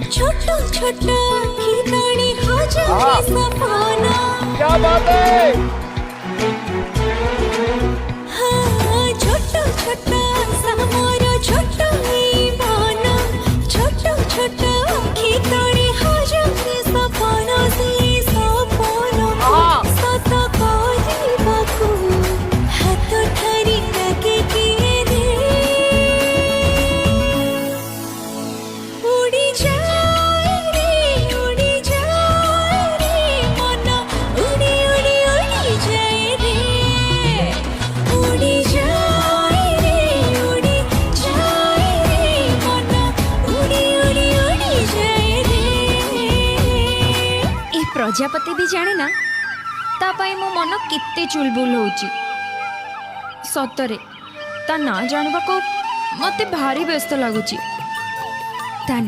छोटा छोटा खिलौने हो जाए सपना। क्या बात है। हाँ छोटा छोटा सामोरा छोटा ही बना, छोटा छोटा खिलौने हो जाए सपना से सपना सत କରିବାକୁ हाथ ଠାରି लगे के दे उड़ी जाए रे मन उड़ी उड़ी उड़ी जाए रे उड़ी जाए रे मन उड़ी उड़ी उड़ी जाए रे। ए प्रजापति भी जाने ना ता पाई मो मन केते चुलबुल होची। सतरे ता ना जानबा को मते भारी व्यस्त लागुची। ता ना